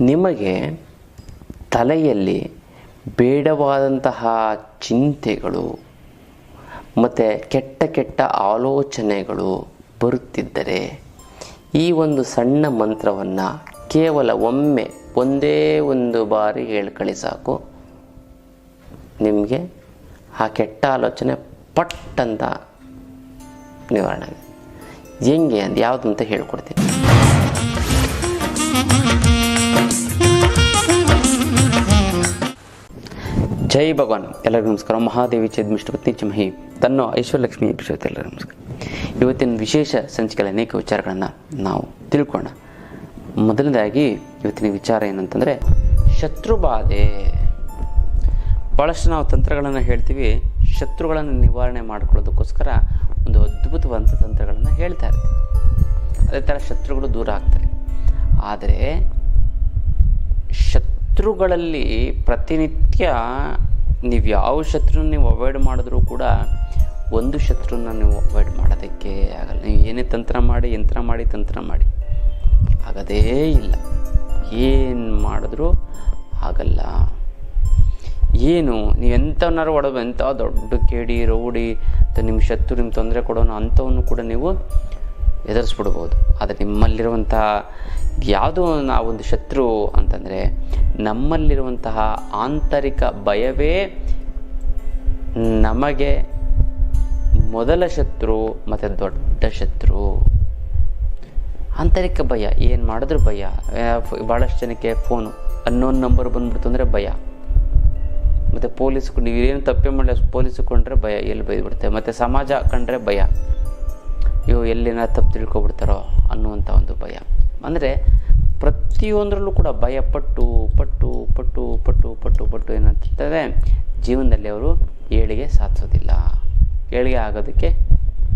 ನಿಮಗೆ ತಲೆಯಲ್ಲಿ ಬೇಡವಾದಂತಹ ಚಿಂತೆಗಳು ಮತ್ತು ಕೆಟ್ಟ ಕೆಟ್ಟ ಆಲೋಚನೆಗಳು ಬರುತ್ತಿದ್ದರೆ ಈ ಒಂದು ಸಣ್ಣ ಮಂತ್ರವನ್ನು ಕೇವಲ ಒಂದೇ ಒಂದು ಬಾರಿ ಹೇಳ್ಕೊಳ್ಳಿ ಸಾಕು. ನಿಮಗೆ ಆ ಕೆಟ್ಟ ಆಲೋಚನೆ ಪಟ್ಟಂತ ನಿವಾರಣೆ ಆಗಿದೆ. ಹೆಂಗೆ ಅಂತ ಯಾವುದು ಅಂತ ಹೇಳ್ಕೊಡ್ತೀನಿ. ಜೈ ಭಗವಾನ್. ಎಲ್ಲರಿಗೂ ನಮಸ್ಕಾರ. ಮಹಾದೇವಿ ಛೇದ್ಮಿಷ್ಟಪತ್ನಿ ಚಿಮಹಿ ತನ್ನೋ ಐಶ್ವರ್ಯಲಕ್ಷ್ಮಿ ಎಪಿಸೋಡ್. ಎಲ್ಲರಿಗೂ ನಮಸ್ಕಾರ. ಇವತ್ತಿನ ವಿಶೇಷ ಸಂಚಿಕೆಯಲ್ಲಿ ಅನೇಕ ವಿಚಾರಗಳನ್ನು ನಾವು ತಿಳ್ಕೊಳ್ಳೋಣ. ಮೊದಲನೇದಾಗಿ ಇವತ್ತಿನ ವಿಚಾರ ಏನಂತಂದರೆ ಶತ್ರುಬಾಧೆ. ಭಾಳಷ್ಟು ನಾವು ತಂತ್ರಗಳನ್ನು ಹೇಳ್ತೀವಿ. ಶತ್ರುಗಳನ್ನು ನಿವಾರಣೆ ಮಾಡ್ಕೊಳ್ಳೋದಕ್ಕೋಸ್ಕರ ಒಂದು ಅದ್ಭುತವಾದಂಥ ತಂತ್ರಗಳನ್ನು ಹೇಳ್ತಾ ಇರ್ತೀವಿ. ಅದೇ ಥರ ಶತ್ರುಗಳು ದೂರ ಆಗ್ತಾರೆ. ಆದರೆ ಶತ್ರುಗಳಲ್ಲಿ ಪ್ರತಿನಿತ್ಯ ನೀವು ಯಾವ ಶತ್ರುನ ನೀವು ಅವಾಯ್ಡ್ ಮಾಡಿದ್ರೂ ಕೂಡ ಒಂದು ಶತ್ರುನ ನೀವು ಅವಾಯ್ಡ್ ಮಾಡೋದಕ್ಕೆ ಆಗಲ್ಲ. ನೀವು ಏನೇ ತಂತ್ರ ಮಾಡಿ, ಯಂತ್ರ ಮಾಡಿ, ತಂತ್ರ ಮಾಡಿ ಆಗೋದೇ ಇಲ್ಲ. ಏನು ಮಾಡಿದ್ರೂ ಆಗಲ್ಲ. ಏನು ನೀವು ಎಂಥವನ್ನಾರು ಹೊಡೋದು, ಎಂಥ ದೊಡ್ಡ ಕೇಡಿ ರೌಡಿ ನಿಮ್ಮ ಶತ್ರು ನಿಮ್ಮ ತೊಂದರೆ ಕೊಡೋನು ಅಂಥವನ್ನು ಕೂಡ ನೀವು ಎದುರಿಸ್ಬಿಡ್ಬೋದು. ಆದರೆ ನಿಮ್ಮಲ್ಲಿರುವಂಥ ಯಾವುದೋ ಒಂದು ಶತ್ರು ಅಂತಂದರೆ ನಮ್ಮಲ್ಲಿರುವಂತಹ ಆಂತರಿಕ ಭಯವೇ ನಮಗೆ ಮೊದಲ ಶತ್ರು ಮತ್ತು ದೊಡ್ಡ ಶತ್ರು. ಆಂತರಿಕ ಭಯ, ಏನು ಮಾಡಿದ್ರು ಭಯ. ಭಾಳಷ್ಟು ಜನಕ್ಕೆ ಫೋನು ಅನ್ನೋನ್ ನಂಬರ್ ಬಂದ್ಬಿಡ್ತು ಅಂದರೆ ಭಯ. ಮತ್ತು ಪೊಲೀಸ್ಗಳು ನೀವೇನು ತಪ್ಪೇ ಮಾಡಲಿ ಪೊಲೀಸ್ ಕೊಂಡ್ರೆ ಭಯ, ಎಲ್ಲಿ ಬೈದ್ಬಿಡ್ತಾರೆ. ಮತ್ತು ಸಮಾಜ ಕಂಡ್ರೆ ಭಯ, ಎಲ್ಲಿನ ತಪ್ಪು ತಿಳ್ಕೊಬಿಡ್ತಾರೋ ಅನ್ನುವಂಥ ಒಂದು ಭಯ. ಅಂದರೆ ಪ್ರತಿಯೊಂದರಲ್ಲೂ ಕೂಡ ಭಯ ಪಟ್ಟು ಪಟ್ಟು ಪಟ್ಟು ಪಟ್ಟು ಪಟ್ಟು ಪಟ್ಟು ಏನಂತಂದರೆ ಜೀವನದಲ್ಲಿ ಅವರು ಏಳಿಗೆ ಸಾಧಿಸೋದಿಲ್ಲ, ಏಳಿಗೆ ಆಗೋದಕ್ಕೆ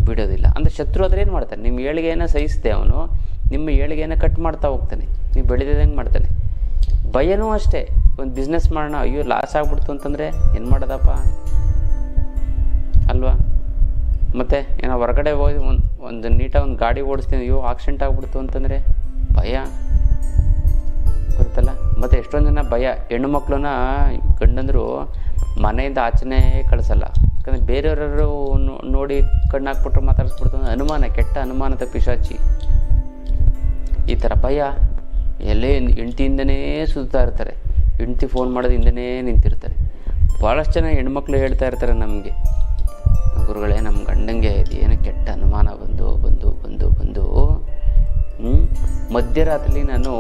ಬಿಡೋದಿಲ್ಲ. ಅಂದರೆ ಶತ್ರು ಆದರೆ ಏನು ಮಾಡ್ತಾನೆ, ನಿಮ್ಮ ಏಳಿಗೆಯನ್ನು ಸಹಿಸದೆ ಅವನು ನಿಮ್ಮ ಏಳಿಗೆಯನ್ನು ಕಟ್ ಮಾಡ್ತಾ ಹೋಗ್ತಾನೆ, ನೀವು ಬೆಳೆದಂಗೆ ಮಾಡ್ತಾನೆ. ಭಯನೂ ಅಷ್ಟೇ. ಒಂದು ಬಿಸ್ನೆಸ್ ಮಾಡೋಣ, ಅಯ್ಯೋ ಲಾಸ್ ಆಗ್ಬಿಡ್ತು ಅಂತಂದರೆ ಏನು ಮಾಡೋದಪ್ಪ ಅಲ್ವಾ. ಮತ್ತು ಏನೋ ಹೊರಗಡೆ ಹೋಗಿ ಒಂದು ನೀಟಾಗಿ ಒಂದು ಗಾಡಿ ಓಡಿಸ್ತೀನಿ, ಅಯ್ಯೋ ಆಕ್ಸಿಡೆಂಟ್ ಆಗ್ಬಿಡ್ತು ಅಂತಂದರೆ ಭಯ, ಗೊತ್ತಲ್ಲ. ಮತ್ತು ಎಷ್ಟೊಂದು ಜನ ಭಯ, ಹೆಣ್ಣು ಮಕ್ಕಳನ್ನ ಗಂಡಂದರು ಮನೆಯಿಂದ ಆಚೆನೇ ಕಳಿಸಲ್ಲ. ಯಾಕಂದರೆ ಬೇರೆಯವರು ನೋಡಿ ಕಣ್ಣು ಹಾಕ್ಬಿಟ್ರು ಮಾತಾಡಿಸ್ಬಿಡ್ತು ಅಂದರೆ ಅನುಮಾನ, ಕೆಟ್ಟ ಅನುಮಾನದ ಪಿಶಾಚಿ. ಈ ಥರ ಭಯ ಎಲ್ಲೇ ಹೆಂಡ್ತಿಯಿಂದನೇ ಸುತ್ತಾ ಇರ್ತಾರೆ. ಹೆಂಡ್ತಿ ಫೋನ್ ಮಾಡೋದು ಹಿಂದನೇ ನಿಂತಿರ್ತಾರೆ. ಭಾಳಷ್ಟು ಜನ ಹೆಣ್ಮಕ್ಳು ಹೇಳ್ತಾ ಇರ್ತಾರೆ ನಮಗೆ, ಗುರುಗಳೇ ನಮ್ಮ ಗಂಡಂಗೆ ಏನು ಕೆಟ್ಟ ಅನುಮಾನ ಬಂದು ಬಂದು ಬಂದು ಬಂದು ಮಧ್ಯರಾತ್ರಿ ನಾನು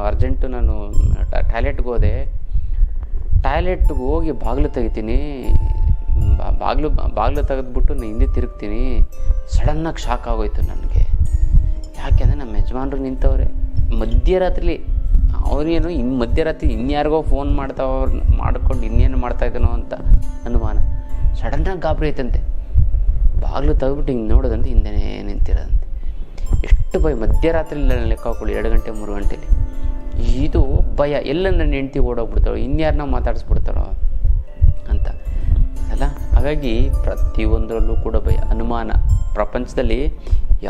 ಅರ್ಜೆಂಟು ನಾನು ಟಾಯ್ಲೆಟ್ಗೆ ಹೋದೆ. ಟಾಯ್ಲೆಟ್ಗೆ ಹೋಗಿ ಬಾಗಿಲು ತೆಗಿತೀನಿ, ಬಾಗಿಲು ತೆಗೆದ್ಬಿಟ್ಟು ನಾನು ಹಿಂದೆ ತಿರುಗ್ತೀನಿ. ಸಡನ್ನಾಗಿ ಶಾಕ್ ಆಗೋಯ್ತು ನನಗೆ. ಯಾಕೆಂದರೆ ನಮ್ಮ ಯಜಮಾನ್ರು ನಿಂತವ್ರೆ ಮಧ್ಯರಾತ್ರಿ. ಅವರೇನು ಮಧ್ಯರಾತ್ರಿ ಇನ್ಯಾರಿಗೋ ಫೋನ್ ಮಾಡ್ಕೊಂಡು ಇನ್ನೇನು ಮಾಡ್ತಾಯಿದ್ದಾನೋ ಅಂತ ಅನುಮಾನ. ಸಡನ್ನಾಗಿ ಗಾಬರಿ ಐತಂತೆ. ಬಾಗಿಲು ತೆಗೆದ್ಬಿಟ್ಟು ಹಿಂಗೆ ನೋಡೋದಂತೆ ಹಿಂದೆನೇ ನಿಂತಿರೋದಂತೆ. ಎಷ್ಟು ಭಯ. ಮಧ್ಯರಾತ್ರಿ ಲೆಕ್ಕ ಹಾಕೊಳ್ಳಿ, 2 ಗಂಟೆ 3 ಗಂಟೆಲಿ. ಇದು ಭಯ. ಎಲ್ಲ ನನ್ನ ಹೆಂಡ್ತಿ ಓಡೋಗ್ಬಿಡ್ತಾಳೋ, ಇನ್ಯಾರನ್ನ ಮಾತಾಡಿಸ್ಬಿಡ್ತಾಳೋ ಅಂತ ಅಲ್ಲ. ಹಾಗಾಗಿ ಪ್ರತಿಯೊಂದರಲ್ಲೂ ಕೂಡ ಭಯ, ಅನುಮಾನ. ಪ್ರಪಂಚದಲ್ಲಿ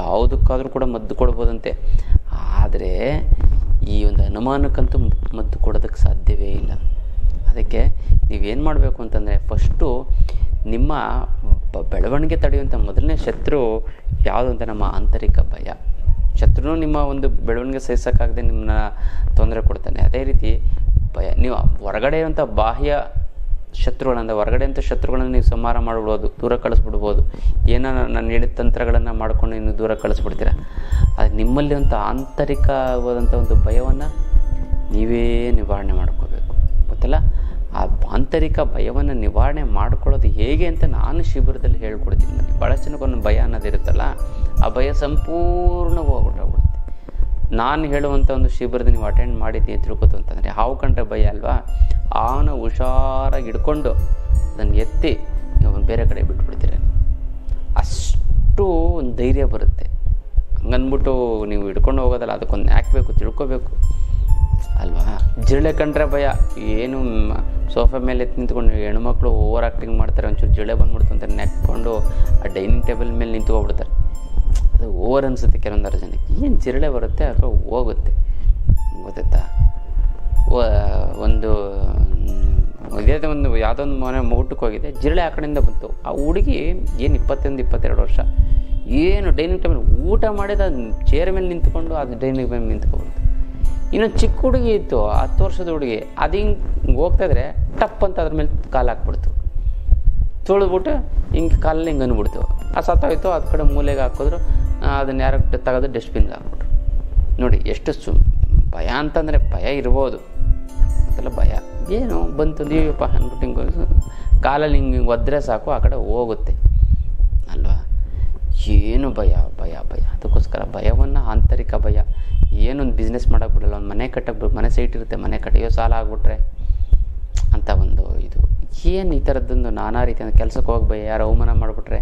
ಯಾವುದಕ್ಕಾದರೂ ಕೂಡ ಮದ್ದು ಕೊಡ್ಬೋದಂತೆ. ಆದರೆ ಈ ಒಂದು ಅನುಮಾನಕ್ಕಂತೂ ಮದ್ದು ಕೊಡೋದಕ್ಕೆ ಸಾಧ್ಯವೇ ಇಲ್ಲ. ಅದಕ್ಕೆ ನೀವೇನು ಮಾಡಬೇಕು ಅಂತಂದರೆ ಫಸ್ಟು ನಿಮ್ಮ ಬೆಳವಣಿಗೆ ತಡೆಯುವಂಥ ಮೊದಲನೇ ಶತ್ರು ಯಾವುದು ಅಂತ ನಮ್ಮ ಆಂತರಿಕ ಭಯ. ಶತ್ರುನೂ ನಿಮ್ಮ ಒಂದು ಬೆಳವಣಿಗೆ ಸಹಿಸೋಕ್ಕಾಗದೆ ನಿಮ್ಮನ್ನ ತೊಂದರೆ ಕೊಡ್ತಾನೆ. ಅದೇ ರೀತಿ ಭಯ. ನೀವು ಹೊರಗಡೆ ಇರುವಂಥ ಬಾಹ್ಯ ಶತ್ರುಗಳಂದ ಹೊರಗಡೆ ಅಂಥ ಶತ್ರುಗಳನ್ನು ನೀವು ಸಂಹಾರ ಮಾಡಿಬಿಡ್ಬೋದು, ದೂರ ಕಳಿಸ್ಬಿಡ್ಬೋದು. ಏನೋ ನಾನು ಹೇಳಿದ ತಂತ್ರಗಳನ್ನು ಮಾಡ್ಕೊಂಡು ಇನ್ನು ದೂರ ಕಳಿಸ್ಬಿಡ್ತೀರ. ಆದರೆ ನಿಮ್ಮಲ್ಲಿರುವಂಥ ಆಂತರಿಕವಾದಂಥ ಒಂದು ಭಯವನ್ನು ನೀವೇ ನಿವಾರಣೆ ಮಾಡ್ಕೋಬೇಕು, ಗೊತ್ತಲ್ಲ. ಆ ಆಂತರಿಕ ಭಯವನ್ನು ನಿವಾರಣೆ ಮಾಡ್ಕೊಳ್ಳೋದು ಹೇಗೆ ಅಂತ ನಾನು ಶಿಬಿರದಲ್ಲಿ ಹೇಳ್ಕೊಡ್ತೀನಿ. ಬನ್ನಿ. ಭಾಳಷ್ಟು ಜನಕ್ಕೊಂದು ಭಯ ಅನ್ನೋದಿರುತ್ತಲ್ಲ, ಆ ಭಯ ಸಂಪೂರ್ಣ ಹೋಗ್ಬಿಟ್ಟೋಗ್ಬಿಡುತ್ತೆ. ನಾನು ಹೇಳುವಂಥ ಒಂದು ಶಿಬಿರದ ನೀವು ಅಟೆಂಡ್ ಮಾಡಿದ್ದೀನಿ ತಿಳ್ಕೊತು ಅಂತಂದರೆ, ಹಾವು ಕಂಡ್ರೆ ಭಯ ಅಲ್ವಾ, ಅವನ ಹುಷಾರಾಗಿ ಹಿಡ್ಕೊಂಡು ಅದನ್ನು ಎತ್ತಿ ನೀವು ಬೇರೆ ಕಡೆ ಬಿಟ್ಬಿಡ್ತೀರ. ಅಷ್ಟು ಒಂದು ಧೈರ್ಯ ಬರುತ್ತೆ. ಹಂಗನ್ಬಿಟ್ಟು ನೀವು ಹಿಡ್ಕೊಂಡು ಹೋಗೋದಲ್ಲ, ಅದಕ್ಕೊಂದು ಹಾಕಬೇಕು, ತಿಳ್ಕೊಬೇಕು ಅಲ್ವಾ. ಜಿರಳೆ ಕಂಡ್ರೆ ಭಯ. ಏನು ಸೋಫಾ ಮೇಲೆ ನಿಂತ್ಕೊಂಡು ಹೆಣ್ಮಕ್ಳು ಓವರ್ ಆ್ಯಕ್ಟಿಂಗ್ ಮಾಡ್ತಾರೆ. ಒಂಚೂರು ಜಿರಳೆ ಬಂದ್ಬಿಡ್ತು ಅಂತ ನೆಕ್ಕೊಂಡು ಆ ಡೈನಿಂಗ್ ಟೇಬಲ್ ಮೇಲೆ ನಿಂತು ಹೋಗ್ಬಿಡ್ತಾರೆ. ಅದು ಓವರ್ ಅನಿಸುತ್ತೆ ಕೆಲವೊಂದರ ಜನಕ್ಕೆ. ಏನು ಜಿರಳೆ ಬರುತ್ತೆ ಅಥವಾ ಹೋಗುತ್ತೆ. ಯಾವುದೊಂದು ಮನೆ ಊಟಕ್ಕೆ ಹೋಗಿದ್ದೆ, ಜಿರಳೆ ಆ ಕಡೆಯಿಂದ ಬಂತು. ಆ ಹುಡುಗಿ ಏನು 21-22 ವರ್ಷ, ಏನು ಡೈನಿಂಗ್ ಟೇಬಲ್ ಊಟ ಮಾಡಿದ ಚೇರ್ ಮೇಲೆ ನಿಂತ್ಕೊಂಡು ಅದು ಡೈನಿಂಗ್ ಮೇಲೆ ನಿಂತ್ಕೊಬಿಡ್ತು. ಇನ್ನೊಂದು ಚಿಕ್ಕ ಹುಡುಗಿ ಇತ್ತು, 10 ವರ್ಷದ ಹುಡುಗಿ, ಅದು ಹಿಂಗೆ ಹೋಗ್ತಾಯಿದ್ರೆ ಟಪ್ ಅಂತ ಅದ್ರ ಮೇಲೆ ಕಾಲು ಹಾಕ್ಬಿಡ್ತು. ತೊಳೆದ್ಬಿಟ್ಟು ಹಿಂಗೆ ಕಾಲಲ್ಲಿ ಹಿಂಗೆ ಅಂದ್ಬಿಡ್ತು. ಅದು ಸತ್ತೋಯ್ತು. ಅದು ಕಡೆ ಮೂಲೆಗೆ ಹಾಕಿದ್ರು, ಅದನ್ನು ಯಾರು ತೆಗೆದು ಡಸ್ಟ್ಬಿನ್ಗೆ ಹಾಕ್ಬಿಟ್ರು. ನೋಡಿ ಎಷ್ಟು ಭಯ ಅಂತಂದರೆ ಭಯ ಇರ್ಬೋದು, ಅದೆಲ್ಲ ಭಯ ಏನು ಬಂತು ನೀವಪ್ಪ ಅಂದ್ಬಿಟ್ಟು ಹಿಂಗೆ ಕಾಲಲ್ಲಿ ಹಿಂಗೆ ಒದ್ರೆ ಸಾಕು, ಆ ಕಡೆ ಹೋಗುತ್ತೆ ಅಲ್ವಾ. ಏನು ಭಯ ಭಯ ಭಯ. ಅದಕ್ಕೋಸ್ಕರ ಭಯವನ್ನು ಆಂತರಿಕ ಭಯ. ಏನೊಂದು ಬಿಸ್ನೆಸ್ ಮಾಡೋಕ್ಕೆ ಬಿಡಲ್ಲ, ಒಂದು ಮನೆ ಕಟ್ಟಕ್ಕೆ ಮನೆ ಸೈಟ್ ಇರುತ್ತೆ, ಮನೆ ಕಟ್ಟಿಯೋ ಸಾಲ ಆಗ್ಬಿಟ್ರೆ ಅಂತ ಒಂದು ಇದು. ಏನು ಈ ಥರದ್ದೊಂದು ನಾನಾ ರೀತಿಯ ಕೆಲಸಕ್ಕೆ ಹೋಗಿ ಭಯ, ಯಾರು ಅವಮಾನ ಮಾಡಿಬಿಟ್ರೆ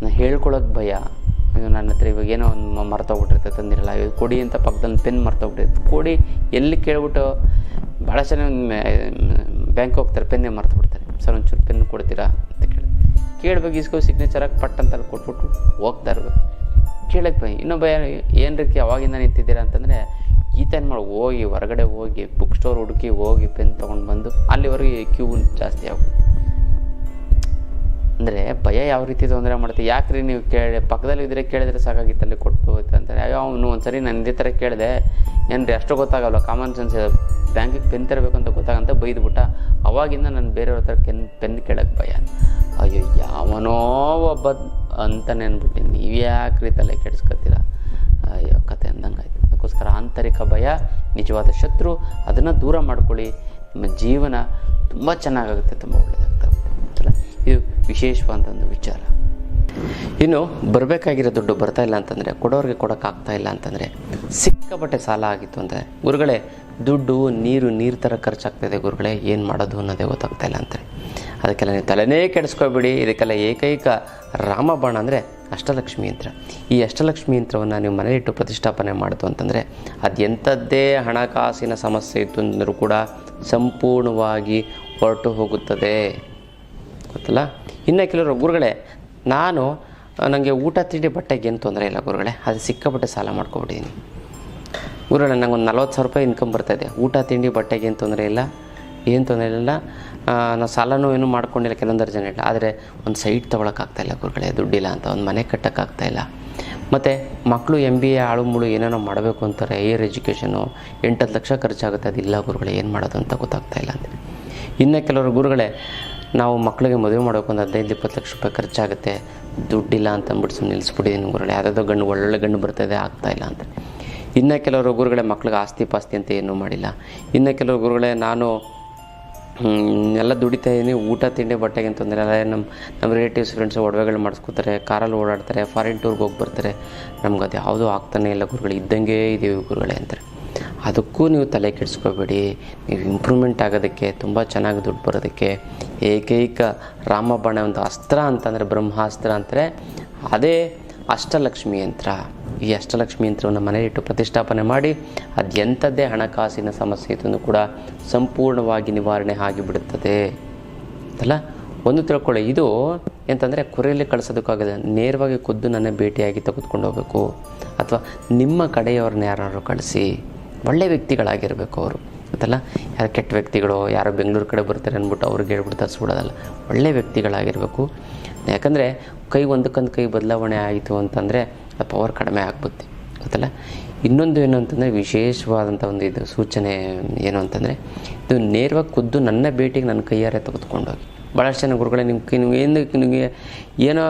ನಾನು ಹೇಳ್ಕೊಳೋದು ಭಯ. ನನ್ನ ಹತ್ರ ಇವಾಗ ಏನೋ ಒಂದು ಮರ್ತೋಗ್ಬಿಟ್ಟಿರುತ್ತೆ, ತಂದಿರಲ್ಲ, ಇದು ಕೊಡಿ ಅಂತ ಪಕ್ಕದಲ್ಲಿ ಪೆನ್ ಮರ್ತೋಗ್ಬಿಟ್ಟಿರುತ್ತೆ. ಕೊಡಿ ಎಲ್ಲಿ ಕೇಳ್ಬಿಟ್ಟು ಭಾಳ ಜನ ಬ್ಯಾಂಕ್ ಹೋಗ್ತಾರೆ, ಪೆನ್ನೇ ಮರ್ತು ಬಿಡ್ತಾರೆ. ಸರ್ ಒಂಚೂರು ಪೆನ್ ಕೊಡ್ತೀರಾ ಅಂತ ಕೇಳಬೇಕು, ಇಸ್ಕೋ ಸಿಗ್ನೇಚರಾಗಿ ಪಟ್ ಅಂತ ಅಲ್ಲಿ ಕೊಟ್ಬಿಟ್ಟು ಹೋಗ್ತಾ ಇರ್ಬೇಕು. ಕೇಳಕ್ಕೆ ಭಯ. ಇನ್ನೊಬ್ಬ ಏನಕ್ಕೆ ಅವಾಗಿಂದ ನಿಂತಿದ್ದೀರಾ ಅಂತಂದರೆ ಈತ ಏನು ಮಾಡಿ ಹೋಗಿ ಹೊರಗಡೆ ಹೋಗಿ ಬುಕ್ ಸ್ಟೋರ್ ಹುಡುಕಿ ಹೋಗಿ ಪೆನ್ ತೊಗೊಂಡು ಬಂದು ಅಲ್ಲಿವರೆಗೆ ಕ್ಯೂ ಜಾಸ್ತಿ ಆಗುತ್ತೆ. ಅಂದರೆ ಭಯ ಯಾವ ರೀತಿ ತೊಂದರೆ ಮಾಡುತ್ತೆ. ಯಾಕ್ರಿ ನೀವು ಪಕ್ಕದಲ್ಲಿ ಇದ್ದರೆ ಕೇಳಿದ್ರೆ ಸಾಕಾಗಿತ್ತಲ್ಲಿ ಕೊಟ್ಟು ಹೋಯ್ತು ಅಂತಾರೆ. ಅಯ್ಯೋ ಅವನು ಒಂದು ಸರಿ ನಾನು ಇದೇ ಥರ ಕೇಳಿದೆ, ಏನು ರೀ ಅಷ್ಟು ಗೊತ್ತಾಗಲ್ಲ, ಕಾಮನ್ ಸೆನ್ಸ್ ಬ್ಯಾಂಕಿಗೆ ಪೆನ್ ತರಬೇಕು ಅಂತ ಗೊತ್ತಾಗಂತ ಬೈದ್ಬಿಟ್ಟ. ಅವಾಗಿಂದ ನಾನು ಬೇರೆಯವ್ರ ಹತ್ರ ಪೆನ್ ಕೇಳೋಕ್ಕೆ ಭಯ. ಅಯ್ಯೋ ಯಾವನೋ ಒಬ್ಬ ಅಂತಲೇ ಅಂದ್ಬಿಟ್ಟು ನೀವು ಯಾಕ್ರಿ ತಲೆ ಕೆಡಿಸ್ಕೊತೀರ, ಅಯ್ಯೋ ಕತೆ ಅಂದಂಗೆ ಆಯಿತು. ಅದಕ್ಕೋಸ್ಕರ ಆಂತರಿಕ ಭಯ ನಿಜವಾದ ಶತ್ರು. ಅದನ್ನು ದೂರ ಮಾಡ್ಕೊಳ್ಳಿ, ನಿಮ್ಮ ಜೀವನ ತುಂಬ ಚೆನ್ನಾಗಾಗುತ್ತೆ, ತುಂಬ ಒಳ್ಳೆಯದಾಗ್ತಾ ಹೋಗುತ್ತೆ. ಇದು ವಿಶೇಷವಾದ ಒಂದು ವಿಚಾರ. ಇನ್ನು ಬರಬೇಕಾಗಿರೋ ದುಡ್ಡು ಬರ್ತಾ ಇಲ್ಲ ಅಂತಂದರೆ, ಕೊಡೋರಿಗೆ ಕೊಡೋಕ್ಕಾಗ್ತಾ ಇಲ್ಲ ಅಂತಂದರೆ, ಸಿಕ್ಕಾಪಟ್ಟೆ ಸಾಲ ಆಗಿತ್ತು ಅಂದರೆ, ಗುರುಗಳೇ ದುಡ್ಡು ನೀರು ಥರ ಖರ್ಚಾಗ್ತಾಯಿದೆ ಗುರುಗಳೇ, ಏನು ಮಾಡೋದು ಅನ್ನೋದೇ ಗೊತ್ತಾಗ್ತಾ ಇಲ್ಲ ಅಂತಾರೆ. ಅದಕ್ಕೆಲ್ಲ ನೀವು ತಲೆನೇ ಕೆಡಿಸ್ಕೊಬೇಡಿ. ಇದಕ್ಕೆಲ್ಲ ಏಕೈಕ ರಾಮಬಾಣ ಅಂದರೆ ಅಷ್ಟಲಕ್ಷ್ಮಿ ಯಂತ್ರ. ಈ ಅಷ್ಟಲಕ್ಷ್ಮಿ ಯಂತ್ರವನ್ನು ನೀವು ಮನೆಯಲ್ಲಿಟ್ಟು ಪ್ರತಿಷ್ಠಾಪನೆ ಮಾಡಿತು ಅಂತಂದರೆ ಅದು ಎಂಥದ್ದೇ ಹಣಕಾಸಿನ ಸಮಸ್ಯೆ ಇತ್ತು ಅಂದರೂ ಕೂಡ ಸಂಪೂರ್ಣವಾಗಿ ಹೊರಟು ಹೋಗುತ್ತದೆ, ಗೊತ್ತಲ್ಲ. ಇನ್ನು ಕೆಲವರು ಗುರುಗಳೇ ನನಗೆ ಊಟ ತಿಂಡಿ ಬಟ್ಟೆಗೆ ಏನು ತೊಂದರೆ ಇಲ್ಲ ಗುರುಗಳೇ, ಅದು ಸಿಕ್ಕಾಪಟ್ಟೆ ಸಾಲ ಮಾಡ್ಕೊಬಿಟ್ಟಿದ್ದೀನಿ ಗುರುಗಳೇ, ನಂಗೆ ಒಂದು 40,000 ರೂಪಾಯಿ ಇನ್ಕಮ್ ಬರ್ತಾಯಿದೆ, ಊಟ ತಿಂಡಿ ಬಟ್ಟೆಗೆ ಏನು ತೊಂದರೆ ಇಲ್ಲ, ನಾನು ಸಾಲನೂ ಏನೂ ಮಾಡ್ಕೊಂಡಿಲ್ಲ ಕೆಲವೊಂದರ ಜನ ಇಲ್ಲ. ಆದರೆ ಒಂದು ಸೈಟ್ ತೊಗೊಳಕ್ಕಾಗ್ತಾಯಿಲ್ಲ ಗುರುಗಳೇ, ದುಡ್ಡಿಲ್ಲ ಅಂತ, ಒಂದು ಮನೆ ಕಟ್ಟೋಕ್ಕಾಗ್ತಾಯಿಲ್ಲ. ಮತ್ತು ಮಕ್ಕಳು MBA ಆಳು ಮುಳು ಏನೇನೋ ಮಾಡಬೇಕು ಅಂತಾರೆ, ಹೈಯರ್ ಎಜುಕೇಷನು 8-10 ಲಕ್ಷ ಖರ್ಚಾಗುತ್ತೆ, ಅದಿಲ್ಲ ಗುರುಗಳೇ, ಏನು ಮಾಡೋದು ಅಂತ ಗೊತ್ತಾಗ್ತಾಯಿಲ್ಲ ಅಂತ. ಇನ್ನು ಕೆಲವರು ಗುರುಗಳೇ ನಾವು ಮಕ್ಕಳಿಗೆ ಮದುವೆ ಮಾಡೋಕೆ ಒಂದು 15-20 ಲಕ್ಷ ರೂಪಾಯಿ ಖರ್ಚಾಗುತ್ತೆ, ದುಡ್ಡಿಲ್ಲ ಅಂತ ಅಂದ್ಬಿಟ್ಟು ನಿಲ್ಲಿಸ್ಬಿಟ್ಟಿದ್ದೀನಿ ಗುರುಗಳೇ, ಯಾವುದಾದ್ರೂ ಗಂಡು ಒಳ್ಳೊಳ್ಳೆ ಗಂಡು ಬರ್ತಾಯಿದೆ, ಆಗ್ತಾಯಿಲ್ಲ ಅಂತ. ಇನ್ನು ಕೆಲವರು ಗುರುಗಳೇ ಮಕ್ಳಿಗೆ ಆಸ್ತಿ ಪಾಸ್ತಿ ಅಂತ ಏನೂ ಮಾಡಿಲ್ಲ. ಇನ್ನು ಕೆಲವರು ಗುರುಗಳೇ ನಾನು ಎಲ್ಲ ದುಡಿತಾ ಇದ್ದೀನಿ, ಊಟ ತಿಂಡಿ ಬಟ್ಟೆಗೆ ಅಂತ ತೊಂದರೆ ಇಲ್ಲ, ನಮ್ಮ ರಿಲೇಟಿವ್ಸ್ ಫ್ರೆಂಡ್ಸು ಒಡವೆಗಳು ಮಾಡಿಸ್ಕೋತಾರೆ, ಕಾರಲ್ಲಿ ಓಡಾಡ್ತಾರೆ, ಫಾರಿನ್ ಟೂರ್ಗೆ ಹೋಗಿ ಬರ್ತಾರೆ, ನಮ್ಗೆ ಅದು ಯಾವುದೂ ಆಗ್ತಾನೆ ಇಲ್ಲ ಗುರುಗಳು, ಇದ್ದಂಗೆ ಇದ್ದೀವಿ ಗುರುಗಳೇ ಅಂತಾರೆ. ಅದಕ್ಕೂ ನೀವು ತಲೆ ಕೆಡಿಸ್ಕೋಬೇಡಿ. ನೀವು ಇಂಪ್ರೂವ್ಮೆಂಟ್ ಆಗೋದಕ್ಕೆ, ತುಂಬ ಚೆನ್ನಾಗಿ ದುಡ್ಡು ಬರೋದಕ್ಕೆ ಏಕೈಕ ರಾಮಬಾಣ ಒಂದು ಅಸ್ತ್ರ ಅಂತಂದರೆ, ಬ್ರಹ್ಮಾಸ್ತ್ರ ಅಂತಾರೆ, ಅದೇ ಅಷ್ಟಲಕ್ಷ್ಮಿ ಯಂತ್ರ. ಈ ಅಷ್ಟಲಕ್ಷ್ಮಿ ಯಂತ್ರವನ್ನು ಮನೆಯಲ್ಲಿಟ್ಟು ಪ್ರತಿಷ್ಠಾಪನೆ ಮಾಡಿ ಅದು ಎಂಥದ್ದೇ ಹಣಕಾಸಿನ ಸಮಸ್ಯೆ ಇದನ್ನು ಕೂಡ ಸಂಪೂರ್ಣವಾಗಿ ನಿವಾರಣೆ ಆಗಿಬಿಡುತ್ತದೆ ಅಲ್ಲ. ಒಂದು ತಿಳ್ಕೊಳ್ಳಿ, ಇದು ಎಂತಂದರೆ ಕೊರೆಯಲ್ಲಿ ಕಳಿಸೋದಕ್ಕಾಗದೆ ನೇರವಾಗಿ ಖುದ್ದು ನನ್ನ ಭೇಟಿಯಾಗಿ ತೆಗೆದುಕೊಂಡು ಹೋಗಬೇಕು, ಅಥವಾ ನಿಮ್ಮ ಕಡೆಯವ್ರನ್ನ ಯಾರು ಕಳಿಸಿ, ಒಳ್ಳೆ ವ್ಯಕ್ತಿಗಳಾಗಿರಬೇಕು ಅವರು, ಗೊತ್ತಲ್ಲ. ಯಾರು ಕೆಟ್ಟ ವ್ಯಕ್ತಿಗಳು, ಯಾರೋ ಬೆಂಗಳೂರು ಕಡೆ ಬರ್ತಾರೆ ಅಂದ್ಬಿಟ್ಟು ಅವ್ರಿಗೆ ಹೇಳ್ಬಿಟ್ಟು ತರಿಸ್ಬಿಡೋದಲ್ಲ, ಒಳ್ಳೆ ವ್ಯಕ್ತಿಗಳಾಗಿರಬೇಕು. ಯಾಕಂದರೆ ಒಂದಕ್ಕೊಂದು ಕೈ ಬದಲಾವಣೆ ಆಯಿತು ಅಂತಂದರೆ ಆ ಪವರ್ ಕಡಿಮೆ ಆಗ್ಬೋದು, ಗೊತ್ತಲ್ಲ. ಇನ್ನೊಂದು ಏನು ಅಂತಂದರೆ ವಿಶೇಷವಾದಂಥ ಒಂದು ಇದು ಸೂಚನೆ ಏನು ಅಂತಂದರೆ, ಇದು ನೇರವಾಗಿ ಖುದ್ದು ನನ್ನ ಭೇಟಿಗೆ ನನ್ನ ಕೈಯಾರೆ ತೆಗೆದುಕೊಂಡೋಗಿ. ಭಾಳಷ್ಟು ಜನ ಗುರುಗಳೇ ನಿಮಗೆ ಏನೋ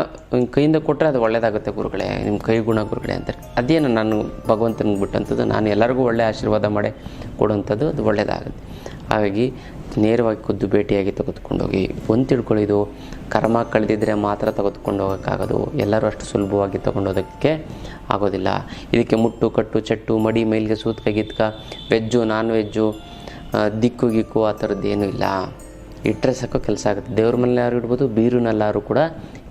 ಕೈಯಿಂದ ಕೊಟ್ಟರೆ ಅದು ಒಳ್ಳೆಯದಾಗುತ್ತೆ ಗುರುಗಳೇ, ನಿಮ್ಮ ಕೈ ಗುಣ ಗುರುಗಳೇ ಅಂತಾರೆ. ಅದೇನು ನಾನು ಭಗವಂತನಿಗೆ ಬಿಟ್ಟಂಥದ್ದು, ನಾನು ಎಲ್ಲರಿಗೂ ಒಳ್ಳೆಯ ಆಶೀರ್ವಾದ ಮಾಡಿ ಕೊಡುವಂಥದ್ದು, ಅದು ಒಳ್ಳೆಯದಾಗುತ್ತೆ. ಹಾಗಾಗಿ ನೇರವಾಗಿ ಖುದ್ದು ಭೇಟಿಯಾಗಿ ತೆಗೆದುಕೊಂಡೋಗಿ. ಒಂದು ತಿಳ್ಕೊಳ್ಳಿ, ಇದು ಕರ್ಮ ಕಳೆದಿದ್ದರೆ ಮಾತ್ರ ತೆಗೆದುಕೊಂಡು ಹೋಗೋಕ್ಕಾಗೋದು, ಎಲ್ಲರೂ ಅಷ್ಟು ಸುಲಭವಾಗಿ ತೊಗೊಂಡೋದಕ್ಕೆ ಆಗೋದಿಲ್ಲ. ಇದಕ್ಕೆ ಮುಟ್ಟು ಕಟ್ಟು ಚಟ್ಟು ಮಡಿ ಮೈಲಿಗೆ ಸೂತ್ಕ ಗಿತ್ಕ, ವೆಜ್ಜು ನಾನ್ ವೆಜ್ಜು ದಿಕ್ಕು ಗಿಕ್ಕು ಆ ಥರದ್ದೇನೂ ಇಲ್ಲ. ಇಟ್ಟರೆ ಸಾಕು ಕೆಲಸ ಆಗುತ್ತೆ. ದೇವ್ರ ಮನೆಯಲ್ಲಾರು ಇಡ್ಬೋದು, ಬೀರುನಲ್ಲಾರು ಕೂಡ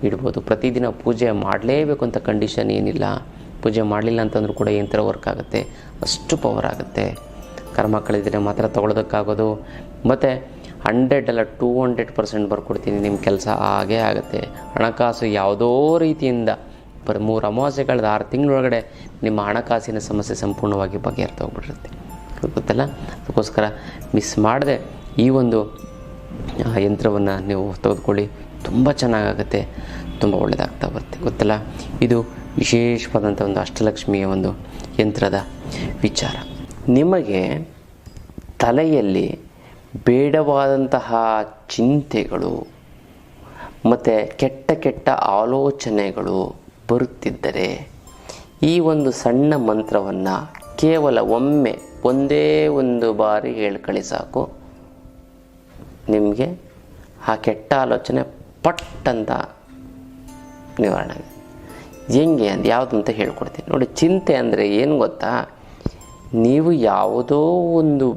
ಇಡ್ಬೋದು. ಪ್ರತಿದಿನ ಪೂಜೆ ಮಾಡಲೇಬೇಕು ಅಂತ ಕಂಡೀಷನ್ ಏನಿಲ್ಲ. ಪೂಜೆ ಮಾಡಲಿಲ್ಲ ಅಂತಂದ್ರೂ ಕೂಡ ಯಂತ್ರ ವರ್ಕ್ ಆಗುತ್ತೆ, ಅಷ್ಟು ಪವರ್ ಆಗುತ್ತೆ. ಕರ್ಮ ಕಳೆದಿದ್ರೆ ಮಾತ್ರ ತೊಗೊಳೋದಕ್ಕಾಗೋದು. ಮತ್ತು 100 ಅಲ್ಲ 200% ಬರ್ಕೊಡ್ತೀನಿ, ನಿಮ್ಮ ಕೆಲಸ ಹಾಗೇ ಆಗುತ್ತೆ. ಹಣಕಾಸು ಯಾವುದೋ ರೀತಿಯಿಂದ 3 ಅಮಾವಾಸ್ಯೆ ಕಳೆದ 6 ತಿಂಗಳೊಳಗಡೆ ನಿಮ್ಮ ಹಣಕಾಸಿನ ಸಮಸ್ಯೆ ಸಂಪೂರ್ಣವಾಗಿ ಬಗೆಹರಿತೋಗ್ಬಿಟ್ಟಿರುತ್ತೆ, ಗೊತ್ತಲ್ಲ. ಅದಕ್ಕೋಸ್ಕರ ಮಿಸ್ ಮಾಡದೆ ಈ ಒಂದು ಆ ಯಂತ್ರವನ್ನು ನೀವು ತೆಗೆದುಕೊಳ್ಳಿ, ತುಂಬ ಚೆನ್ನಾಗಾಗುತ್ತೆ, ತುಂಬ ಒಳ್ಳೆಯದಾಗ್ತಾ ಬರುತ್ತೆ. ಗೊತ್ತಲ್ಲ, ಇದು ವಿಶೇಷವಾದಂಥ ಒಂದು ಅಷ್ಟಲಕ್ಷ್ಮಿಯ ಒಂದು ಯಂತ್ರದ ವಿಚಾರ. ನಿಮಗೆ ತಲೆಯಲ್ಲಿ ಬೇಡವಾದಂತಹ ಚಿಂತೆಗಳು ಮತ್ತು ಕೆಟ್ಟ ಕೆಟ್ಟ ಆಲೋಚನೆಗಳು ಬರುತ್ತಿದ್ದರೆ ಈ ಒಂದು ಸಣ್ಣ ಮಂತ್ರವನ್ನು ಕೇವಲ ಒಂದೇ ಒಂದು ಬಾರಿ ಹೇಳ್ಕೊಳ್ಳಿ ಸಾಕು, ನಿಮಗೆ ಆ ಕೆಟ್ಟ ಆಲೋಚನೆ ಪಟ್ಟಂತ ನಿವಾರಣೆ ಆಗಿದೆ. ಹೆಂಗೆ ಅದು ಯಾವುದು ಅಂತ ಹೇಳ್ಕೊಡ್ತೀನಿ ನೋಡಿ. ಚಿಂತೆ ಅಂದರೆ ಏನು ಗೊತ್ತಾ, ನೀವು ಯಾವುದೋ ಒಂದು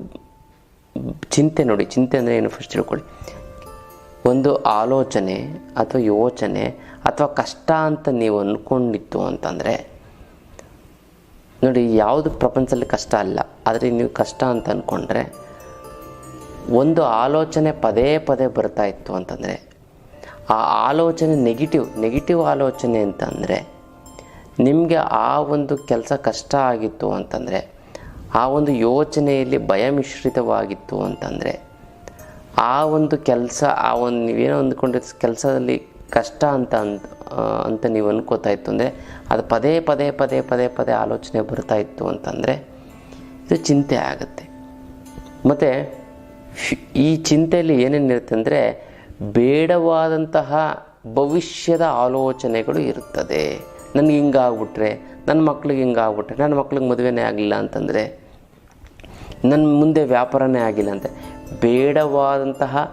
ಚಿಂತೆ ನೋಡಿ, ಚಿಂತೆ ಅಂದರೆ ಏನು ಫಸ್ಟ್ ತಿಳ್ಕೊಳ್ಳಿ. ಒಂದು ಆಲೋಚನೆ ಅಥವಾ ಯೋಚನೆ ಅಥವಾ ಕಷ್ಟ ಅಂತ ನೀವು ಅಂದ್ಕೊಂಡಿತ್ತು ಅಂತಂದರೆ ನೋಡಿ, ಯಾವುದು ಪ್ರಪಂಚದಲ್ಲಿ ಕಷ್ಟ ಅಲ್ಲ, ಆದರೆ ನೀವು ಕಷ್ಟ ಅಂತ ಅಂದ್ಕೊಂಡ್ರೆ ಒಂದು ಆಲೋಚನೆ ಪದೇ ಪದೇ ಬರ್ತಾ ಇತ್ತು ಅಂತಂದರೆ ಆ ಆಲೋಚನೆ ನೆಗೆಟಿವ್ ಆಲೋಚನೆ ಅಂತಂದರೆ ನಿಮಗೆ ಆ ಒಂದು ಕೆಲಸ ಕಷ್ಟ ಆಗಿತ್ತು ಅಂತಂದರೆ, ಆ ಒಂದು ಯೋಚನೆಯಲ್ಲಿ ಭಯ ಮಿಶ್ರಿತವಾಗಿತ್ತು ಅಂತಂದರೆ, ಆ ಒಂದು ಕೆಲಸ ನೀವೇನೋ ಅಂದ್ಕೊಂಡಿರೋ ಕೆಲಸದಲ್ಲಿ ಕಷ್ಟ ಅಂತ ನೀವು ಅನ್ಕೋತಾ ಇತ್ತು ಅಂದರೆ ಅದು ಪದೇ ಪದೇ ಪದೇ ಪದೇ ಪದೇ ಆಲೋಚನೆ ಬರ್ತಾ ಇತ್ತು ಅಂತಂದರೆ ಇದು ಚಿಂತೆ ಆಗುತ್ತೆ. ಮತ್ತು ಈ ಚಿಂತೆಯಲ್ಲಿ ಏನೇನಿರುತ್ತೆ ಅಂದರೆ ಬೇಡವಾದಂತಹ ಭವಿಷ್ಯದ ಆಲೋಚನೆಗಳು ಇರುತ್ತದೆ. ನನಗೆ ಹಿಂಗಾಗ್ಬಿಟ್ರೆ, ನನ್ನ ಮಕ್ಳಿಗೆ ಹಿಂಗಾಗ್ಬಿಟ್ರೆ, ನನ್ನ ಮಕ್ಳಿಗೆ ಮದುವೆನೇ ಆಗಲಿಲ್ಲ ಅಂತಂದರೆ, ನನ್ನ ಮುಂದೆ ವ್ಯಾಪಾರನೇ ಆಗಿಲ್ಲ ಅಂತ ಬೇಡವಾದಂತಹ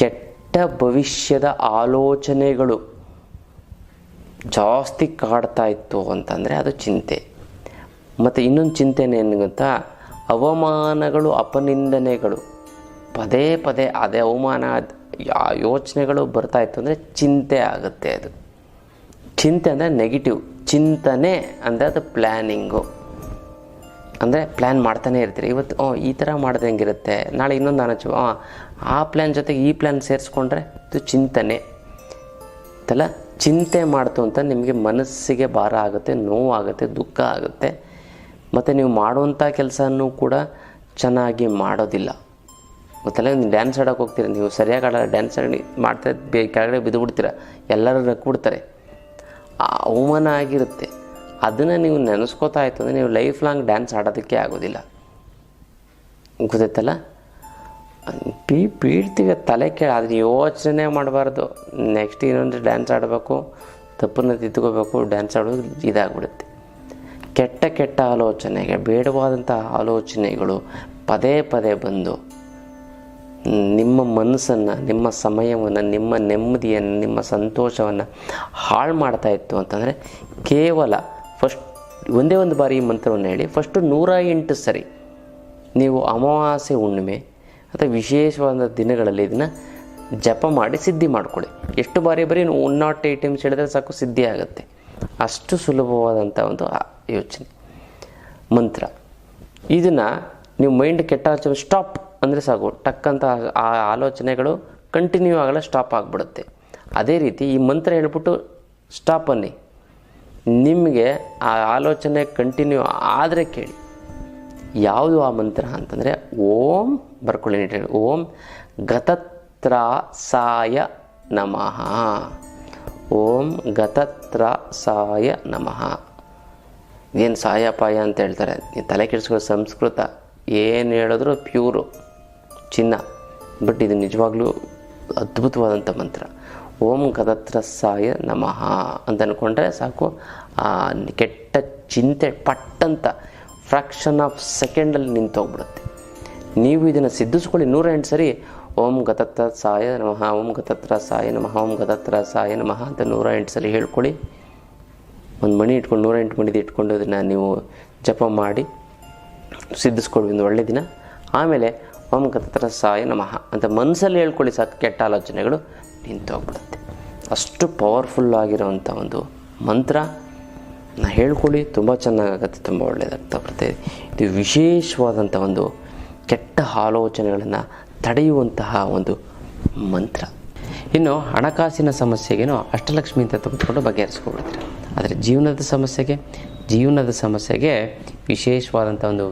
ಕೆಟ್ಟ ಭವಿಷ್ಯದ ಆಲೋಚನೆಗಳು ಜಾಸ್ತಿ ಕಾಡ್ತಾ ಇತ್ತು ಅಂತಂದರೆ ಅದು ಚಿಂತೆ. ಮತ್ತು ಇನ್ನೊಂದು ಚಿಂತೆನೇ ಏನು ಗೊತ್ತಾ, ಅವಮಾನಗಳು ಅಪನಿಂದನೆಗಳು ಪದೇ ಪದೇ ಅದೇ ಅವಮಾನ ಯೋಚನೆಗಳು ಬರ್ತಾ ಇತ್ತು ಅಂದರೆ ಚಿಂತೆ ಆಗುತ್ತೆ. ಅದು ಚಿಂತೆ ಅಂದರೆ ನೆಗೆಟಿವ್, ಚಿಂತನೆ ಅಂದರೆ ಅದು ಪ್ಲ್ಯಾನಿಂಗು, ಅಂದರೆ ಪ್ಲ್ಯಾನ್ ಮಾಡ್ತಾನೆ ಇರ್ತೀರಿ. ಇವತ್ತು ಈ ಥರ ಮಾಡಿದ್ರೆ ಹೆಂಗಿರುತ್ತೆ, ನಾಳೆ ಇನ್ನೊಂದು ಅನಚು ಆ ಪ್ಲ್ಯಾನ್ ಜೊತೆಗೆ ಈ ಪ್ಲ್ಯಾನ್ ಸೇರಿಸ್ಕೊಂಡ್ರೆ ಇದು ಚಿಂತನೆ ಅಂತಲ್ಲ. ಚಿಂತೆ ಮಾಡ್ತು ಅಂತ ನಿಮಗೆ ಮನಸ್ಸಿಗೆ ಭಾರ ಆಗುತ್ತೆ, ನೋವಾಗುತ್ತೆ, ದುಃಖ ಆಗುತ್ತೆ. ಮತ್ತು ನೀವು ಮಾಡುವಂಥ ಕೆಲಸನೂ ಕೂಡ ಚೆನ್ನಾಗಿ ಮಾಡೋದಿಲ್ಲ. ಗೊತ್ತಲ್ಲ, ನೀವು ಡ್ಯಾನ್ಸ್ ಆಡೋಕೆ ಹೋಗ್ತೀರ, ನೀವು ಸರಿಯಾಗಿ ಆಡೋ ಡ್ಯಾನ್ಸ್ ಆಡಿ ಮಾಡ್ತಾ ಕೆಳಗಡೆ ಬಿದ್ದು ಬಿಡ್ತೀರ, ಎಲ್ಲರೂ ನಕ್ಬಿಡ್ತಾರೆ, ಅವಮಾನ ಆಗಿರುತ್ತೆ. ಅದನ್ನು ನೀವು ನೆನೆಸ್ಕೋತಾ ಇತ್ತು ಅಂದರೆ ನೀವು ಲೈಫ್ ಲಾಂಗ್ ಡ್ಯಾನ್ಸ್ ಆಡೋದಕ್ಕೆ ಆಗೋದಿಲ್ಲ. ಗೊತ್ತೈತಲ್ಲ, ಬೀಳ್ತೀವಿ ತಲೆ ಕೇಳಿ, ಅದನ್ನ ಯೋಚನೆ ಮಾಡಬಾರ್ದು. ನೆಕ್ಸ್ಟ್ ಇನ್ನೊಂದು ಡ್ಯಾನ್ಸ್ ಆಡಬೇಕು, ತಪ್ಪನ್ನು ತಿದ್ದುಕೋಬೇಕು, ಡ್ಯಾನ್ಸ್ ಆಡೋದು ಇದಾಗ್ಬಿಡುತ್ತೆ. ಕೆಟ್ಟ ಕೆಟ್ಟ ಆಲೋಚನೆಗೆ ಬೇಡವಾದಂಥ ಆಲೋಚನೆಗಳು ಪದೇ ಪದೇ ಬಂದು ನಿಮ್ಮ ಮನಸ್ಸನ್ನು, ನಿಮ್ಮ ಸಮಯವನ್ನು, ನಿಮ್ಮ ನೆಮ್ಮದಿಯನ್ನು, ನಿಮ್ಮ ಸಂತೋಷವನ್ನು ಹಾಳು ಮಾಡ್ತಾ ಇತ್ತು ಅಂತಂದರೆ ಕೇವಲ ಫಸ್ಟ್ ಒಂದೇ ಒಂದು ಬಾರಿ ಈ ಮಂತ್ರವನ್ನು ಹೇಳಿ. ಫಸ್ಟು 108 ಸರಿ ನೀವು ಅಮಾವಾಸ್ಯೆ ಹುಣ್ಣಿಮೆ ಅಥವಾ ವಿಶೇಷವಾದ ದಿನಗಳಲ್ಲಿ ಇದನ್ನು ಜಪ ಮಾಡಿ ಸಿದ್ಧಿ ಮಾಡಿಕೊಳ್ಳಿ. ಎಷ್ಟು ಬಾರಿ ಬರೀ 108 ಟೈಮ್ಸ್ ಹೇಳಿದ್ರೆ ಸಾಕು, ಸಿದ್ಧಿ ಆಗುತ್ತೆ. ಅಷ್ಟು ಸುಲಭವಾದಂಥ ಒಂದು ಯೋಚನೆ ಮಂತ್ರ. ಇದನ್ನು ನೀವು ಮೈಂಡ್ ಕೆಟ್ಟ ಆಲೋಚನೆ ಸ್ಟಾಪ್ ಅಂದರೆ ಸಾಕು, ಟಕ್ಕಂತ ಆ ಆಲೋಚನೆಗಳು ಕಂಟಿನ್ಯೂ ಆಗಲ್ಲ, ಸ್ಟಾಪ್ ಆಗಿಬಿಡುತ್ತೆ. ಅದೇ ರೀತಿ ಈ ಮಂತ್ರ ಹೇಳ್ಬಿಟ್ಟು ಸ್ಟಾಪ್ ಅನ್ನಿ, ನಿಮಗೆ ಆ ಆಲೋಚನೆ ಕಂಟಿನ್ಯೂ ಆದರೆ ಕೇಳಿ. ಯಾವುದು ಆ ಮಂತ್ರ ಅಂತಂದರೆ ಓಂ ಬರ್ಕೊಳ್ಳಿ ನೀಟಾಗಿ, ಓಂ ಗತತ್ರಾಸಾಯ ನಮಃ. ಓಂ ಗತತ್ರಾಸಾಯ ನಮಃ. ಏನು ಸಾಯಪಾಯ ಅಂತ ಹೇಳ್ತಾರೆ, ನೀವು ತಲೆ ಕೆಡಿಸ್ಕೋ, ಸಂಸ್ಕೃತ ಏನು ಹೇಳಿದ್ರು ಪ್ಯೂರು ಚಿನ್ನ. ಬಟ್ ಇದು ನಿಜವಾಗ್ಲೂ ಅದ್ಭುತವಾದಂಥ ಮಂತ್ರ. ಓಂ ಗತತ್ರಾಸಾಯ ನಮಃ ಅಂತ ಅಂದ್ಕೊಂಡ್ರೆ ಸಾಕು, ಆ ಕೆಟ್ಟ ಚಿಂತೆ ಪಟ್ಟಂತ ಫ್ರ್ಯಾಕ್ಷನ್ ಆಫ್ ಸೆಕೆಂಡಲ್ಲಿ ನಿಂತೋಗ್ಬಿಡುತ್ತೆ. ನೀವು ಇದನ್ನು ಸಿದ್ಧಿಸ್ಕೊಳ್ಳಿ 108 ಸರಿ. ಓಂ ಗತತ್ರಾಸಾಯ ನಮಃ, ಓಂ ಗತತ್ರಾಸಾಯ ನಮಃ, ಓಂ ಗತತ್ರಾಸಾಯ ನಮಃ ಅಂತ 108 ಸರಿ ಹೇಳ್ಕೊಳ್ಳಿ. ಒಂದು ಮಣಿ ಇಟ್ಕೊಂಡು 108 ಮಣಿದು ಇಟ್ಕೊಂಡು ಅದನ್ನು ನೀವು ಜಪ ಮಾಡಿ ಸಿದ್ಧಿಸ್ಕೊಳ್ಳಿ ಒಂದು ಒಳ್ಳೆ ದಿನ. ಆಮೇಲೆ ಓಂ ಗತತ್ರಾಸಾಯ ನಮಃ ಅಂತ ಮನಸ್ಸಲ್ಲಿ ಹೇಳ್ಕೊಳ್ಳಿ ಸಾಕು, ಕೆಟ್ಟ ಆಲೋಚನೆಗಳು ನಿಂತೋಗ್ಬಿಡುತ್ತೆ. ಅಷ್ಟು ಪವರ್ಫುಲ್ ಆಗಿರೋವಂಥ ಒಂದು ಮಂತ್ರ ಹೇಳ್ಕೊಳ್ಳಿ, ತುಂಬ ಚೆನ್ನಾಗಾಗುತ್ತೆ, ತುಂಬ ಒಳ್ಳೆಯದಾಗ್ತಾ ಬರ್ತದೆ. ಇದು ವಿಶೇಷವಾದಂಥ ಒಂದು ಕೆಟ್ಟ ಆಲೋಚನೆಗಳನ್ನು ತಡೆಯುವಂತಹ ಒಂದು ಮಂತ್ರ. ಇನ್ನು ಹಣಕಾಸಿನ ಸಮಸ್ಯೆಗೇನೋ ಅಷ್ಟಲಕ್ಷ್ಮಿ ಅಂತ ತೆಗೆದುಕೊಂಡು ಬಗೆಹರಿಸ್ಕೊಬಿಡ್ತೀರ. ಆದರೆ ಜೀವನದ ಸಮಸ್ಯೆಗೆ ವಿಶೇಷವಾದಂಥ ಒಂದು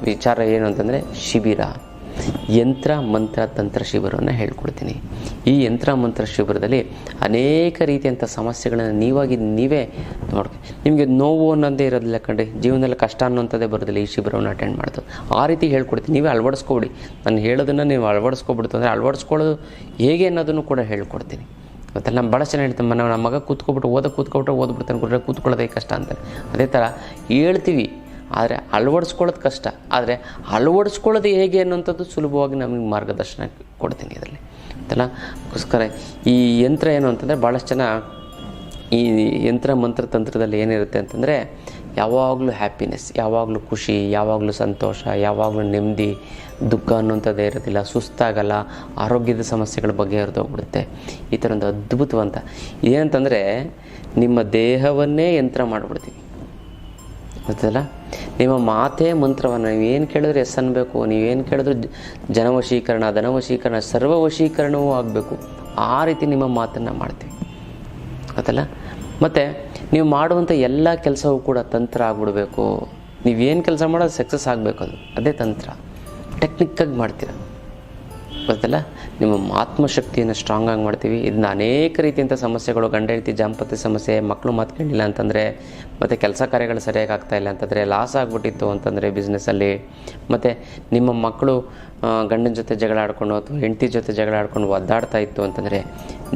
ವಿಚಾರ ಏನು ಅಂತಂದರೆ ಶಿಬಿರ. ಯಂತ್ರ ಮಂತ್ರ ತಂತ್ರ ಶಿಬಿರವನ್ನು ಹೇಳ್ಕೊಡ್ತೀನಿ. ಈ ಯಂತ್ರ ಮಂತ್ರ ಶಿಬಿರದಲ್ಲಿ ಅನೇಕ ರೀತಿಯಂಥ ಸಮಸ್ಯೆಗಳನ್ನು ನೀವೇ ನಿಮಗೆ ನೋವು ಅನ್ನೋದೇ ಇರೋದಿಲ್ಲ ಕಣ್ರಿ, ಜೀವನದಲ್ಲಿ ಕಷ್ಟ ಅನ್ನೋಂಥದ್ದೇ ಬರೋದಿಲ್ಲ ಈ ಶಿಬಿರವನ್ನು ಅಟೆಂಡ್ ಮಾಡೋದು. ಆ ರೀತಿ ಹೇಳ್ಕೊಡ್ತೀನಿ, ನೀವೇ ಅಳವಡಿಸ್ಕೊಬಿಡಿ. ನಾನು ಹೇಳೋದನ್ನು ನೀವು ಅಳವಡಿಸ್ಕೊಬಿಡ್ತು ಅಂದರೆ ಅಳವಡಿಸ್ಕೊಳ್ಳೋದು ಹೇಗೆ ಅನ್ನೋದನ್ನು ಕೂಡ ಹೇಳ್ಕೊಡ್ತೀನಿ. ಗೊತ್ತಲ್ಲ, ನಮ್ಮ ಭಾಳ ಚೆನ್ನಾಗಿ ಹೇಳ್ತೀನಿ, ನಮ್ಮ ಮಗ ಕೂತ್ಕೊಬಿಟ್ಟು ಓದ್ಬಿಡ್ತಾನೆ, ಕೂತ್ಕೊಳ್ಳೋದೇ ಕಷ್ಟ ಅಂತಾರೆ. ಅದೇ ಥರ ಹೇಳ್ತೀವಿ, ಆದರೆ ಅಳವಡಿಸ್ಕೊಳ್ಳೋದು ಕಷ್ಟ. ಆದರೆ ಅಳವಡಿಸ್ಕೊಳ್ಳೋದು ಹೇಗೆ ಅನ್ನೋಂಥದ್ದು ಸುಲಭವಾಗಿ ನಮಗೆ ಮಾರ್ಗದರ್ಶನ ಕೊಡ್ತೀನಿ ಇದರಲ್ಲಿ. ಗೊತ್ತಲ್ಲ, ಅದಕ್ಕೋಸ್ಕರ ಈ ಯಂತ್ರ ಏನು ಅಂತಂದರೆ ಭಾಳಷ್ಟು ಜನ ಈ ಯಂತ್ರ ಮಂತ್ರ ತಂತ್ರದಲ್ಲಿ ಏನಿರುತ್ತೆ ಅಂತಂದರೆ ಯಾವಾಗಲೂ ಹ್ಯಾಪಿನೆಸ್, ಯಾವಾಗಲೂ ಖುಷಿ, ಯಾವಾಗಲೂ ಸಂತೋಷ, ಯಾವಾಗಲೂ ನೆಮ್ಮದಿ, ದುಃಖ ಅನ್ನೋಂಥದ್ದೇ ಇರೋದಿಲ್ಲ, ಸುಸ್ತಾಗಲ್ಲ, ಆರೋಗ್ಯದ ಸಮಸ್ಯೆಗಳ ಬಗ್ಗೆ ಹರಿದೋಗ್ಬಿಡುತ್ತೆ. ಈ ಥರ ಒಂದು ಅದ್ಭುತವಂತ ಏನಂತಂದರೆ ನಿಮ್ಮ ದೇಹವನ್ನೇ ಯಂತ್ರ ಮಾಡಿಬಿಡ್ತೀವಿ. ಗೊತ್ತಲ್ಲ, ನಿಮ್ಮ ಮಾತೇ ಮಂತ್ರವನ್ನು ನೀವೇನು ಕೇಳಿದ್ರೆ ಎಸ್ ಅನ್ಬೇಕು, ನೀವೇನು ಕೇಳಿದ್ರು ಜನವಶೀಕರಣ, ಧನವಶೀಕರಣ, ಸರ್ವವಶೀಕರಣವೂ ಆಗಬೇಕು. ಆ ರೀತಿ ನಿಮ್ಮ ಮಾತನ್ನು ಮಾಡ್ತೀವಿ. ಗೊತ್ತಲ್ಲ, ಮತ್ತು ನೀವು ಮಾಡುವಂಥ ಎಲ್ಲ ಕೆಲಸವೂ ಕೂಡ ತಂತ್ರ ಆಗಿಬಿಡ್ಬೇಕು. ನೀವೇನು ಕೆಲಸ ಮಾಡೋದು ಸಕ್ಸಸ್ ಆಗಬೇಕು, ಅದೇ ತಂತ್ರ. ಟೆಕ್ನಿಕ್ಕಾಗಿ ಮಾಡ್ತೀರ. ಗೊತ್ತಲ್ಲ, ನಿಮ್ಮ ಆತ್ಮಶಕ್ತಿಯನ್ನು ಸ್ಟ್ರಾಂಗ್ ಆಗಿ ಮಾಡ್ತೀವಿ. ಇದನ್ನ ಅನೇಕ ರೀತಿಯಂಥ ಸಮಸ್ಯೆಗಳು, ಗಂಡ ಹೆಂಡತಿ ದಾಂಪತ್ಯ ಸಮಸ್ಯೆ, ಮಕ್ಕಳು ಮಾತು ಕೇಳಿಲ್ಲ ಅಂತಂದರೆ, ಮತ್ತು ಕೆಲಸ ಕಾರ್ಯಗಳು ಸರಿಯಾಗಿ ಆಗ್ತಾಯಿಲ್ಲ ಅಂತಂದರೆ, ಲಾಸ್ ಆಗಿಬಿಟ್ಟಿತ್ತು ಅಂತಂದರೆ ಬಿಸ್ನೆಸ್ಸಲ್ಲಿ, ಮತ್ತು ನಿಮ್ಮ ಮಕ್ಕಳು ಗಂಡನ ಜೊತೆ ಜಗಳ ಆಡ್ಕೊಂಡು ಅಥವಾ ಹೆಂಡತಿ ಜೊತೆ ಜಗಳ ಆಡ್ಕೊಂಡು ಒದ್ದಾಡ್ತಾ ಇತ್ತು ಅಂತಂದರೆ,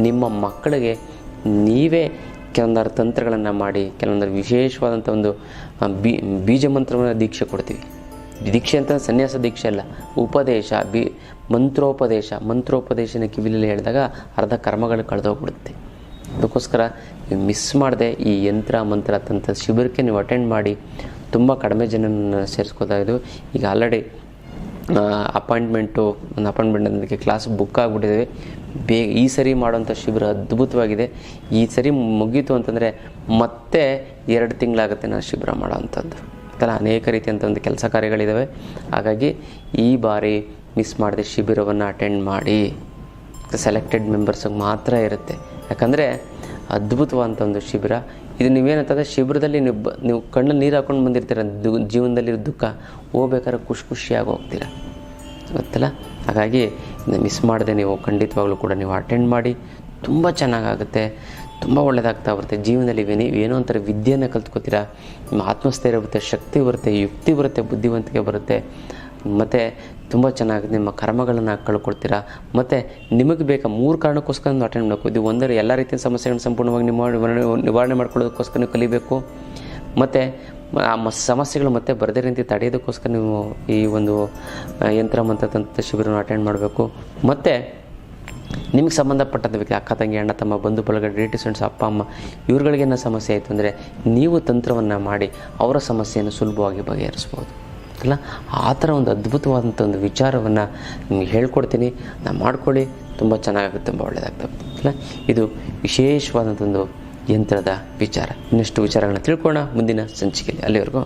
ನಿಮ್ಮ ಮಕ್ಕಳಿಗೆ ನೀವೇ ಕೆಲವೊಂದಾರು ತಂತ್ರಗಳನ್ನು ಮಾಡಿ, ಕೆಲವೊಂದು ವಿಶೇಷವಾದಂಥ ಒಂದು ಬೀಜ ಮಂತ್ರವನ್ನು ದೀಕ್ಷೆ ಕೊಡ್ತೀವಿ. ದೀಕ್ಷೆ ಅಂತ ಸನ್ಯಾಸ ದೀಕ್ಷೆ ಅಲ್ಲ, ಉಪದೇಶ, ಮಂತ್ರೋಪದೇಶನ ಕಿವಿಲಲ್ಲಿ ಹೇಳಿದಾಗ ಅರ್ಧ ಕರ್ಮಗಳು ಕಳೆದೋಗ್ಬಿಡುತ್ತೆ. ಅದಕ್ಕೋಸ್ಕರ ನೀವು ಮಿಸ್ ಮಾಡದೆ ಈ ಯಂತ್ರ ಮಂತ್ರ ತಂತ್ರ ಶಿಬಿರಕ್ಕೆ ನೀವು ಅಟೆಂಡ್ ಮಾಡಿ. ತುಂಬ ಕಡಿಮೆ ಜನನ ಸೇರಿಸ್ಕೋತಾ ಇದು. ಈಗ ಆಲ್ರೆಡಿ ಒಂದು ಅಪಾಯಿಂಟ್ಮೆಂಟ್ ಅದಕ್ಕೆ ಕ್ಲಾಸ್ ಬುಕ್ ಆಗಿಬಿಟ್ಟಿದ್ದೇವೆ. ಈ ಸರಿ ಮಾಡೋಂಥ ಶಿಬಿರ ಅದ್ಭುತವಾಗಿದೆ. ಈ ಸರಿ ಮುಗೀತು ಅಂತಂದರೆ ಮತ್ತೆ 2 ತಿಂಗಳಾಗುತ್ತೆ ನಾನು ಶಿಬಿರ ಮಾಡೋವಂಥದ್ದು. ಅನೇಕ ರೀತಿಯಂಥ ಒಂದು ಕೆಲಸ ಕಾರ್ಯಗಳಿದ್ದಾವೆ. ಹಾಗಾಗಿ ಈ ಬಾರಿ ಮಿಸ್ ಮಾಡದೆ ಶಿಬಿರವನ್ನು ಅಟೆಂಡ್ ಮಾಡಿ. ಸೆಲೆಕ್ಟೆಡ್ ಮೆಂಬರ್ಸಿಗೆ ಮಾತ್ರ ಇರುತ್ತೆ. ಯಾಕಂದರೆ ಅದ್ಭುತವಾದಂಥ ಒಂದು ಶಿಬಿರ ಇದು. ನೀವೇನಂತಂದರೆ ಶಿಬಿರದಲ್ಲಿ ನೀವು ಕಣ್ಣಲ್ಲಿ ನೀರು ಹಾಕ್ಕೊಂಡು ಬಂದಿರ್ತೀರ, ಜೀವನದಲ್ಲಿ ದುಃಖ ಹೋಗ್ಬೇಕಾದ್ರೆ ಖುಷಿಯಾಗಿ ಹೋಗ್ತೀರ. ಗೊತ್ತಲ್ಲ, ಹಾಗಾಗಿ ಮಿಸ್ ಮಾಡದೆ ನೀವು ಖಂಡಿತವಾಗ್ಲೂ ಕೂಡ ನೀವು ಅಟೆಂಡ್ ಮಾಡಿ. ತುಂಬ ಚೆನ್ನಾಗಾಗುತ್ತೆ, ತುಂಬ ಒಳ್ಳೆಯದಾಗ್ತಾ ಬರುತ್ತೆ. ಜೀವನದಲ್ಲಿ ಏನೋ ಒಂಥರ ವಿದ್ಯೆಯನ್ನು ಕಲ್ತ್ಕೋತೀರ, ನಿಮ್ಮ ಆತ್ಮಸ್ಥೈರ್ಯ ಬರುತ್ತೆ, ಶಕ್ತಿ ಬರುತ್ತೆ, ಯುಕ್ತಿ ಬರುತ್ತೆ, ಬುದ್ಧಿವಂತಿಕೆ ಬರುತ್ತೆ. ಮತ್ತು ತುಂಬ ಚೆನ್ನಾಗಿ ನಿಮ್ಮ ಕರ್ಮಗಳನ್ನು ಕಳ್ಕೊಳ್ತೀರಾ. ಮತ್ತು ನಿಮಗೆ ಬೇಕಾ 3 ಕಾರಣಕ್ಕೋಸ್ಕರ ನೀವು ಅಟೆಂಡ್ ಮಾಡಬೇಕು. ಇದು ಒಂದರ ಎಲ್ಲ ರೀತಿಯ ಸಮಸ್ಯೆಗಳನ್ನು ಸಂಪೂರ್ಣವಾಗಿ ನಿವಾರಣೆ ಮಾಡ್ಕೊಳ್ಳೋದಕ್ಕೋಸ್ಕರ ನೀವು ಕಲಿಬೇಕು. ಮತ್ತು ಆ ಸಮಸ್ಯೆಗಳು ಮತ್ತೆ ಬರದೇ ರೀತಿ ತಡೆಯೋದಕ್ಕೋಸ್ಕರ ನೀವು ಈ ಒಂದು ಯಂತ್ರ ಮಂತ್ರ ತಂತ್ರ ಶಿಬಿರವನ್ನು ಅಟೆಂಡ್ ಮಾಡಬೇಕು. ಮತ್ತು ನಿಮಗೆ ಸಂಬಂಧಪಟ್ಟಂಥ ವ್ಯಕ್ತಿ, ಅಕ್ಕ ತಂಗಿ, ಅಣ್ಣ ತಮ್ಮ, ಬಂಧು ಬಳಗ, ರಿಲೇಟಿವ್ಸ್, ಅಪ್ಪ ಅಮ್ಮ, ಇವ್ರುಗಳಿಗೇನೋ ಸಮಸ್ಯೆ ಆಯಿತು ಅಂದರೆ ನೀವು ತಂತ್ರವನ್ನು ಮಾಡಿ ಅವರ ಸಮಸ್ಯೆಯನ್ನು ಸುಲಭವಾಗಿ ಬಗೆಹರಿಸ್ಬೋದು ಅಲ್ಲ. ಆ ಥರ ಒಂದು ಅದ್ಭುತವಾದಂಥ ಒಂದು ವಿಚಾರವನ್ನು ನಿಮಗೆ ಹೇಳ್ಕೊಡ್ತೀನಿ. ನಾನು ಮಾಡ್ಕೊಳ್ಳಿ, ತುಂಬ ಚೆನ್ನಾಗಾಗುತ್ತೆ, ತುಂಬ ಒಳ್ಳೆಯದಾಗ್ತದೆ ಅಲ್ಲ. ಇದು ವಿಶೇಷವಾದಂಥ ಒಂದು ಯಂತ್ರದ ವಿಚಾರ. ಇನ್ನಷ್ಟು ವಿಚಾರಗಳನ್ನ ತಿಳ್ಕೊಳ್ಳೋಣ ಮುಂದಿನ ಸಂಚಿಕೆಯಲ್ಲಿ. ಅಲ್ಲಿವರೆಗೂ